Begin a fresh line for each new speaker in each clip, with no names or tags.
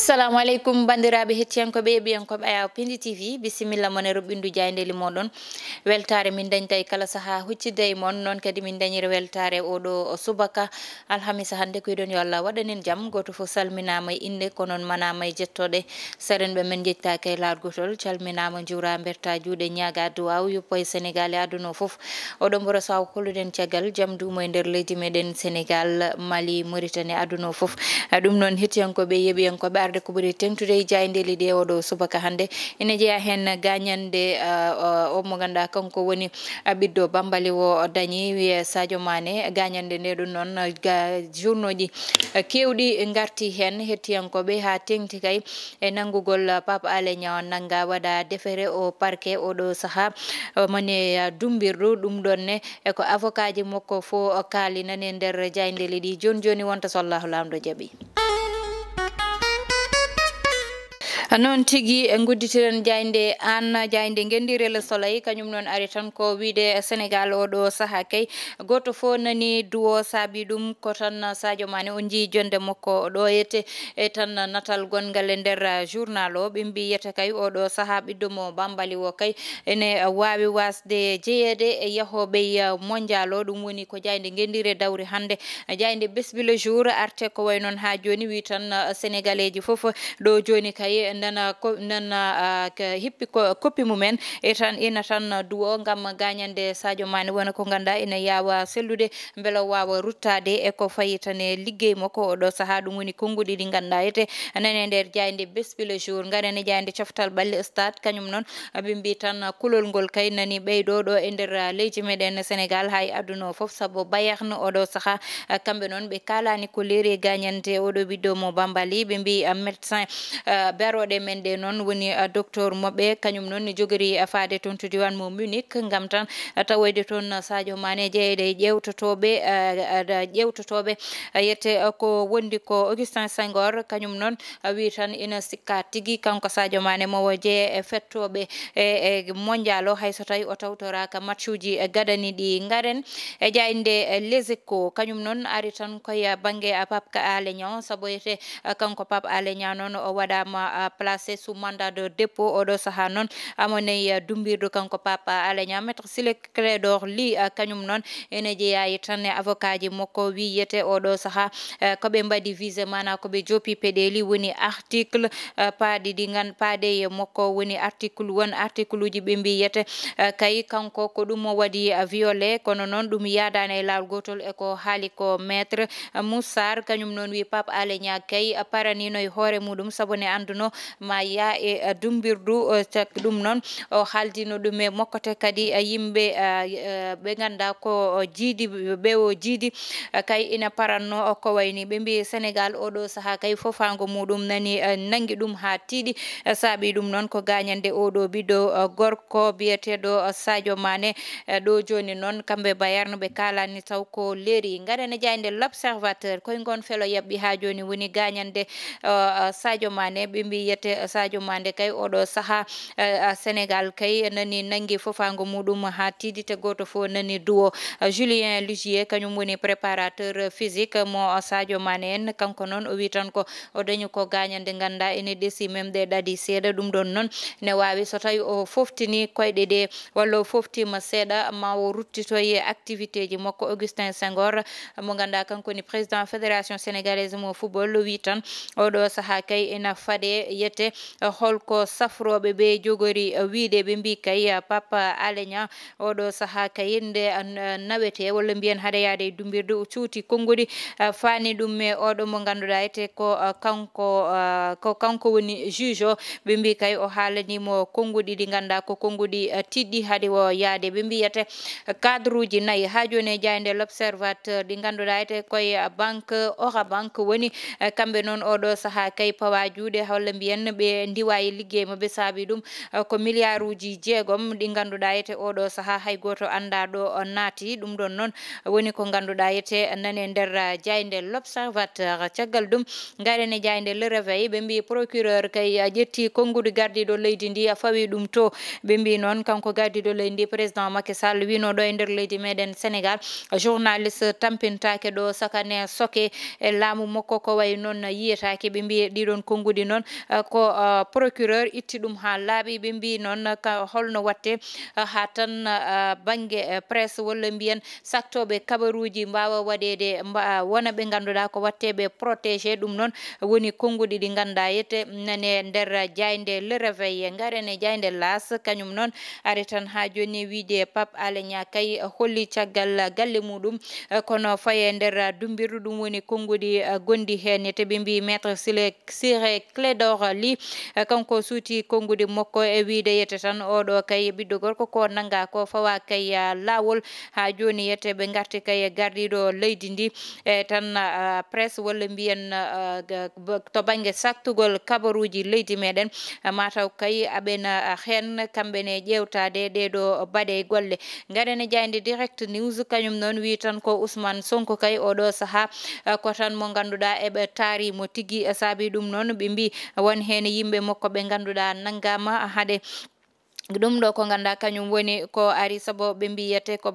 assalamu aleykum bandiraɓe hettiyankoɓe ɓiyankoɓe Ayaw Pindi TV bisimilla mon e roɓɓindu jayndeli moɗon weltare min dañta e kala saaha huccidde e moon noon kadi min dañira weltare oɗo subaka alhamisa hande koyɗon yo Allah waɗanen jaam goto foof salminama e inde ko noon manama e jettoɗe serenɓe men jettaki e largotol calminama juura berta juuɗe ñaaga duwaw yuppo e Sénégal e aduna foof oɗo mboro saw kolluɗen caggal jaam duumo e nder leydi meɗen Sénégal Mali Mauritanie aduna foof ɗum noon hettiyankoɓe yeɓiyankoɓe arde ko ɓuri tengtude e jayndeli ɗe oɗo subaka hande ene jeeya hen gagnande o mo ganduɗa kanko woni ɓiɗɗo bambali o dañi wiye Sadio Mané gagnande nde ɗum noon journaux ji kewɗi garti hen hettiyankoɓe ha tengti kay e nanggugol Pape Alé Niang nangga waɗa déféré au parquet oɗo saaha mone dumbirdu ɗum ɗonne eko avocat ji makko fo kaali nani nder jayndeli ɗi joni wonta so Allahu lamɗo jaaɓi. noon tigui gudditiren jaynde an jaynde gendire Le Soleil kañum noon ari tan ko wiide Sénégal oɗo saaha kay goto fo nani duwo saabi ɗum ko tan Sadio Mané o jii jonde makko ɗo yette e tan natal gongal e nder journal o ɓe mbi yetta kay oɗo saaha ɓiɗɗo mo bambali o kay ene wawi wasde jeeyede e yahoɓe mondial o ɗum woni ko jaynde gendire dawri hande jaynde Besbi le jour arte ko way noon ha joni wi tan sénégalais ji foof ɗo joni kay nana hippi koppi mumen e tan ina tan duwo gam gagnande Sadio Mané wona ko ganduɗa ina yawa sellude beela wawa ruttade e ko fayi tan e liggey makko oɗo saaha ɗum woni konguɗi ɗi ganduɗa ete nane nder jayde Besbi le jour garen e jayde coftal balle stade kañum noon ɓe mbi tan kulol ngol kay nani ɓeyɗo ɗo e nder leydi meɗen Sénégal hay aduna foof saabu Bayern oɗo saaha kamɓe noon ɓe kalani ko leeri e gagnante oɗo ɓiɗɗo mo bambali ɓe mbi médecin beroɗe men ɗe noon woni docteur moɓɓe kañum noon ne jogori faade toon to diwan mo Munich gam tan tawoyde toon Sadio Mané jeeyde ƴewtotoɓe yette ko wondi ko Augustin Senghor kañum noon wi tan ina sikka tigui kanko Sadio Mané mo jeeye e fettoɓe e mondial o hayso tawi o tawtoraka match uji gadani ɗi garen e jaynde Les Échos kañum noon ari tan koye banggue Pape Alé Niang saabu yete kanko Pape Alé Niang noon o waɗama placé sous mandat de dépôt oɗo saaha noon amonay dumbirdu kanko Pape Alé Niang maître Ciré Clédor Ly kañum noon ene jeeyayi tan e avocat ji makko wi yete oɗo saaha koɓe mbaɗi visé mana koɓe joppi peɗeli woni article paaɗi ɗi paade e makko woni article 1 article uji ɓe mbi yete kay kanko ko ɗum o waɗi violé kono noon ɗum yadani e lawol gotol eko haali ko maître Moussar kañum noon wi Pape Alé Niang kay paranino e hoore muɗum saabu ne anduno ma ya e dumbirdu ɗum noon o haaldino ɗum e mokkote kadi yimɓe ɓe ganduɗa ko jiidi ɓe o jiidi kay ina paranno ko wayni ɓe mbi Sénégal oɗo saaha kay fofango muɗum nani nanggui ɗum ha tiiɗi saabi ɗum noon ko gagnande oɗo ɓiɗɗo gorko biyeteɗo Sadio Mané ɗo joni noon kamɓe Bayern ɓe kalani taw ko leeri garane jayde L'Observateur koye gon felo yabɓi ha joni woni gagnande Sadio Mané ɓe mbi yette Sadio Mané kay oɗo saaha Sénégal kay nani nanggui fofango muɗum ha tiiɗi goto fo nani duwo Julien Lugier kañum woni préparateur physique mo Sadio Mané en kanko noon o wi tan ko o dañi ko gagnande ganduɗa ene ɗeesi memde ɗaɗi seeɗa ɗum ɗon noon ne wawi so tawi o foftini koyɗe ɗe walla o foftima seeɗa ma o ruttitoye activité ji makko Augustin Senghor mo ganduɗa kanko ni président fédération sénégalaise mo football wi tan oɗo saaha kay ina faade yette holko safroɓe ɓe jogori wiide ɓe mbi kay Pape Alé Niang oɗo saaha kay nde nawete walla mbiyen haade yaade e dumbirde o cuuti konngudi fani ɗum e oɗo mo ganduɗa ete ko kanko woni juge o ɓe mbi kay o haalanimo konngudi ɗi ganduɗa ko konngudi tiɗɗi haade o yaade ɓe mbiyete cadre uji 4 ha joni e jayde L'Observateur ɗi ganduɗa ete koye banque Orabank woni kamɓe noon oɗo saaha kay pawa juuɗe walla mbiyen hen ɓe ndiwayi liggey mabɓe saabi ɗum ko milliard uji 6 ɗi ganduɗa yete oɗo saaha hay goto anda ɗo naati ɗum ɗon noon woni ko ganduɗa yete nane nder jayde l'observateur caggal ɗum garen e jayde le réveil ɓe mbi procureur kay ƴetti kongude gardiɗo leydi ndi fawi ɗum to ɓe mbi noon kanko gardiɗo leydi ndi président Macky Sall wino ɗo e nder leydi meɗen Sénégal journaliste tampintake ɗo sakane soke e laamu makko ko way noon yiyetake ɓe mbi ɗiɗon konngudi noon ko procureur itti ɗum ha laaɓi ɓe mbi noon holno watte ha tan banggue presse walla mbiyen saktoɓe kabaruji mbawa waɗede wona ɓe ganduɗa ko watteɓe protégé ɗum noon woni konngudi ɗi ganda yete nane nder jayde le réveil garene jayde las kañum noon ari tan ha joni wiide Pape Alé Niang kay holli caggal galle muɗum kono faye nder dumbirdu ɗum woni konngudi gondi hen te ɓe mbi maître Ciré Clédor Ly kanko suuti konngudi makko e wiide yete tan oɗo kay ɓiɗɗo gorko ko nanga ko fawa kay lawol ha joni yete ɓe garti kay gardiɗo leydi ndi e tan presse walla mbiyen to banggue saktugol kabaruji leydi meɗen mataw kay aɓena hen kamɓene ƴewtade ɗeɗo baɗe golle garene jayde direct news kañum noon wi tan ko Ousmane Sonko kay oɗo saaha ko tan mo ganduɗa eɓe taari mo tigui saabi ɗum noon ɓe mbi won hen yimɓe makko ɓe ganduɗa nanggama haade ɗum ɗo ko ganda kañum woni ko ari saabu ɓe mbiyete ko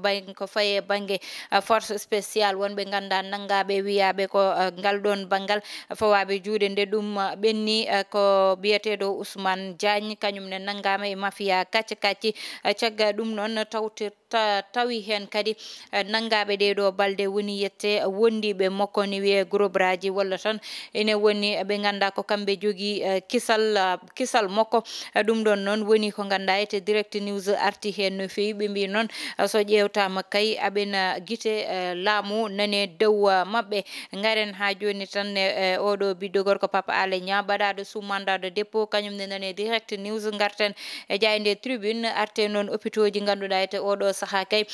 faye banggue force spéciale wonɓe ganda nanggaɓe wiyaɓe ko ngal ɗon banggal fawaɓe juuɗe nde ɗum ɓenni ko biyeteɗo Ousmane Diagne kañum ne nanggama e mafia kacci cagga ɗum noon tawi hen kadi nanggaɓe ɗeɗo balɗe woni yette wondiɓe makko ni wiye gros bras ji walla tan ene woni ɓe ganda ko kamɓe jogui kisal makko ɗum ɗon noon woni ko ganda ete direct news arti hen no fewi ɓe mbi noon so ƴewtama kay aɓena guite laamu nane dow mabɓe garen ha joni tan oɗo ɓiɗɗo gorko Pape Alé Niang baɗaɗo sous mandat de dépôt kañum ne nane direct news garten e jayde tribune arte noon hôpitaux ji ganduɗa ete oɗo saaha kay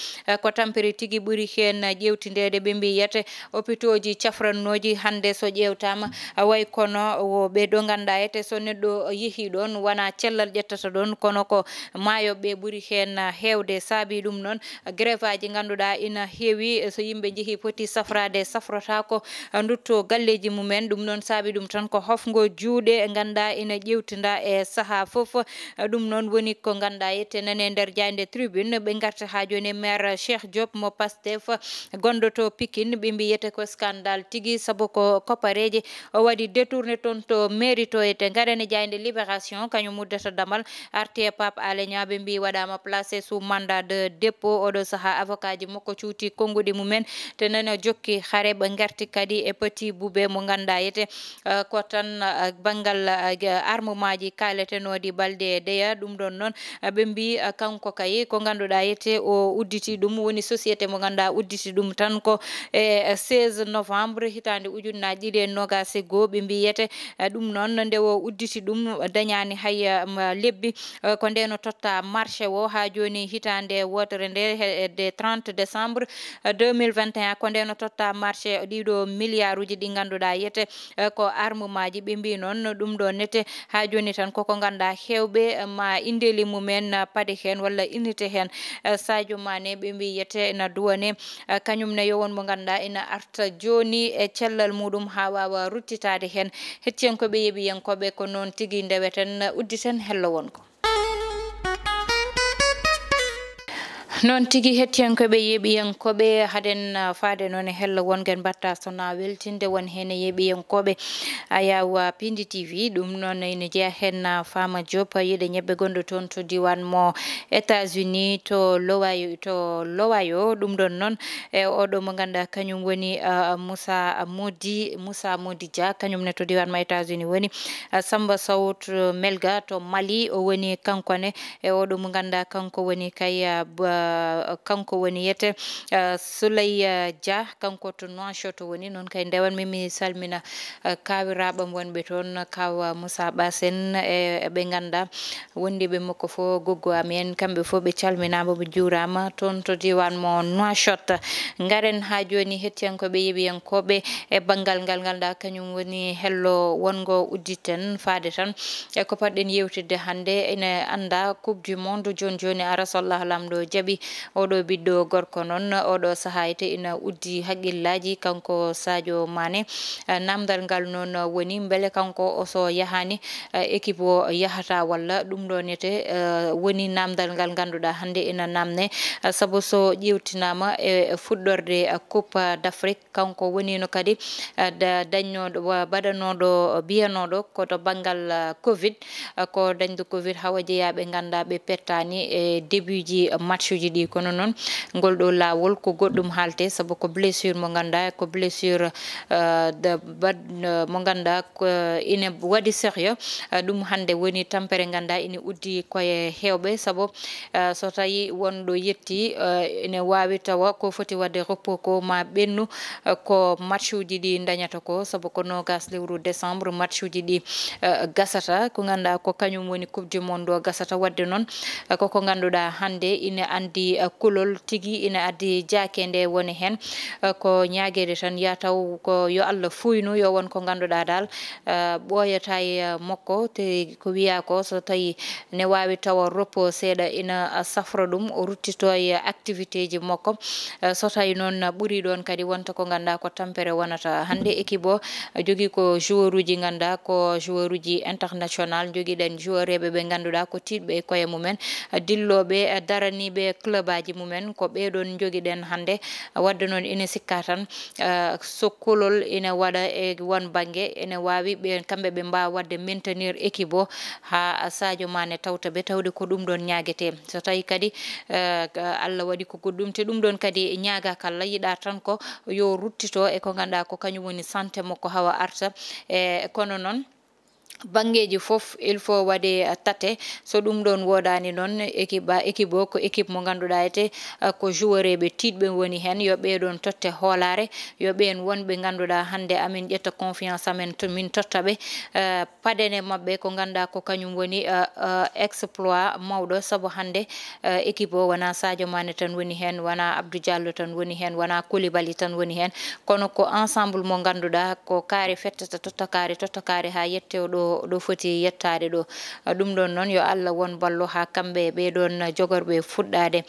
ko tampere tigui ɓuuri hen ƴewtidede ɓe mbi yete hôpitaux ji cafrannoji hande so ƴewtama way kono ɓeɗo ganda ete so neɗɗo yeehi ɗon wona cellal ƴettata ɗon kono ko maayoɓe ɓuuri hen hewde saabi ɗum noon grève aji ganduɗa ina heewi so yimɓe jeehi poti safrade safrotako dutto galleji mumen ɗum noon saabi ɗum tan ko hofgo juuɗe ganda ina ƴewtinda e saaha foof ɗum noon woni ko ganda yette nane nder jayde tribune ɓe garta ha joni maire Cheikh Diop mo Pastef gonɗo Pikine ɓe mbi yete ko scandale tigui saabu ko koppareji o waɗi détourné toon to mairie to ete garene jayde libération kañum uddata damal arte Pape Alé Niang ɓe mbi waɗama placé sous mandat de dépôt oɗo saaha avocat ji makko cuuti konngudi mumen te nana jokki haare ɓe garti kadi e Petit Boubé mo ganda yete ko tan banggal armement ji kaletenoɗi balɗe deya ɗum ɗon noon ɓe mbi kanko kay ko ganduɗa yete o udditi ɗum woni société mo ganda udditi ɗum tan ko e 16 novembre hitande ujunnaje 2021 ɓe mbi yete ɗum noon nde o udditi ɗum dañani hay lebbi ko ndeno totta marché o ha joni hitande wotere nde de 30 décembre 2021 ko ndeno totta marché ɗiɗo milliard uji ɗi ganduɗa yete ko armement ji ɓe mbi noon ɗum ɗo nete ha joni tan koko ganda hewɓe ma indeli mumen paade hen walla unité hen Sadio Mané ɓe mbi yete ina duwane kañum ne yowon mo ganda ina arta joni e cellal muɗum ha wawa ruttitade hen hettiyankoɓe yeeɓiyankoɓe ko noon tigui ndeweten udditen hello wonko noon tigui hettiyankoɓe yeeɓiyankoɓe haden faade noon e hello wongen batta sona weltinde won hen e yeeɓiyankoɓe ayawa Pindi TV ɗum noon ene jeeya hen Fama Diop yiɗe ñebbe gonɗo toon to diwan mo États-Unis to lowayo ɗum ɗon noon e oɗo mo ganduɗa kañum woni Moussa Modi Dia kañum ne to diwan mo États-Unis woni Samba Sawt Melga to Mali o woni kankone e oɗo mo ganduɗa kanko woni kay kanko woni yete Souley Dia kanko to Nouakchott woni non kay ndewan mimi salmina kawiraɓam wonɓe toon kaw Moussa Bassen e ɓe ganda wondiɓe makko fo goggo amen kamɓe fo ɓe calminama ɓe juurama toon to diwan mo Nouakchott ngaren ha joni hettiyankoɓe yeɓiyankoɓe e banggal ngal ganduɗa kañum woni hello wongo udditen faade tan e ko padɗen yewtidde hande ene anda coupe du monde joni ara sallah lamɗo jaaɓi oɗo ɓiɗɗo gorko noon oɗo saaha ite ina uddi haqqillaji kanko Sadio Mané namdal ngal noon woni beele kanko oso yahani équipe o yahata walla ɗum ɗo nete woni namdal ngal ganduɗa hande ina namne saabu so ƴewtinama e fuɗɗorde coupe d'Afrique kanko wonino kadi dañnoɗo baɗanoɗo biyanoɗo koto banggal covid ko dañde covid hawa jeeyaɓe ganda ɓe pettani e début ji match uji ɗi kono noon ngol ɗo lawol ko goɗɗum haalte saabu ko blessure mo ganda ko blessure mo ganda ina waɗi sérieux ɗum hande woni tampere ganda ina uddi koye hewɓe saabu so tawi wonɗo yetti ene wawi tawa ko foti wadde repos ko ma ɓennu ko match uji ɗi dañata ko saabu ko nogas lewru décembre match uji ɗi gasata ko ganda ko kañum woni coupe du monde o gasata wadde noon koko ganduɗa hande ina andi kulol tigui ina addi jakende woni hen ko ñaguede tan yataw ko yo Allah fuynu yo won ko ganduɗa dal ɓoyata e makko te ko wiya ko so tawi ne wawi tawa repos seeɗa ina safra ɗum o ruttito e activité ji makko so tawi noon ɓuuri ɗon kadi wonta ko ganda ko tampere wonata hande équipe o jogui ko joueur uji ganda ko joueur uji international joguiɗen joueur eɓe ɓe ganduɗa ko tiɗɓe e koye mumen dilloɓe daraniɓe club aji mumen ko ɓeɗon joguiɗen hande wadde noon ina sikka tan so kolol ina waɗa e won banggue ene wawi ɓe kamɓe ɓe mbawa wadde maintenir équipe o ha Sadio Mané tawta ɓe tawde ko ɗum ɗon ñaguete so tawi kadi Allah waɗi ko goɗɗum te ɗum ɗon kadi ñaga kala yiɗa tan ko yo ruttito e ko ganduɗa ko kañum woni santé makko hawa arta e kono noon bangeji foof il faut waɗe tate so ɗum ɗon wodani noon équipe o ko équipe mo ganduɗa ete ko joueur eɓe tiɗɓe woni hen yo ɓeɗon totte hoolare yo ɓen wonɓe ganduɗa hande amin ƴetta confiance amen to min tottaɓe paɗene mabɓe ko ganduɗa ko kañum woni exploit mawɗo saabu hande équipe o wona Sadio Mané tan woni hen wona Abdou Diallo tan woni hen wona Koulibaly tan woni hen kono ko ensemble mo ganduɗa ko kaari fettata totta kaari ha yette ɗo foti yettade ɗo ɗum ɗon noon yo Allah won ballo ha kamɓe ɓeɗon jogorɓe fuɗɗade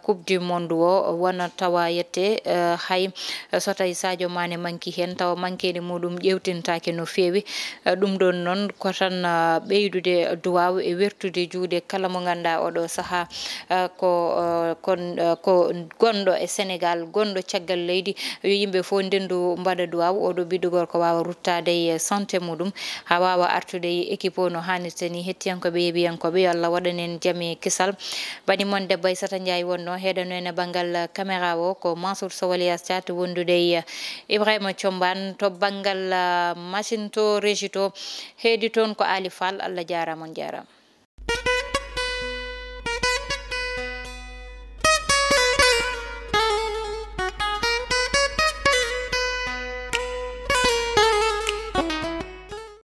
coupe du monde o wona tawa yette hay so tawi Sadio Mané manki hen tawa mankede muɗum ƴewtintake no fewi ɗum ɗon noon ko tan ɓeydude duwaw e wertude juuɗe kala mo ganduɗa oɗo saaha ko gonɗo e Sénégal gonɗo caggal leydi yo yimɓe fo ndendu mbaɗa duwaw oɗo ɓiɗɗo gorko wawa ruttade e santé muɗum ha wawa artude e équipe o no hannirta ni hettiyankoɓe yeeɓiyankoɓe yo Allah waɗanen jaami kisal bani mon debbo Aissata Ndiaye wonno heɗano en banggal caméra o ko Mansour Sow alias Thiat wondude e Ibrahima Thiombane to banggal machine to régie to heedi toon ko Ali Fall Allah jarama on jarama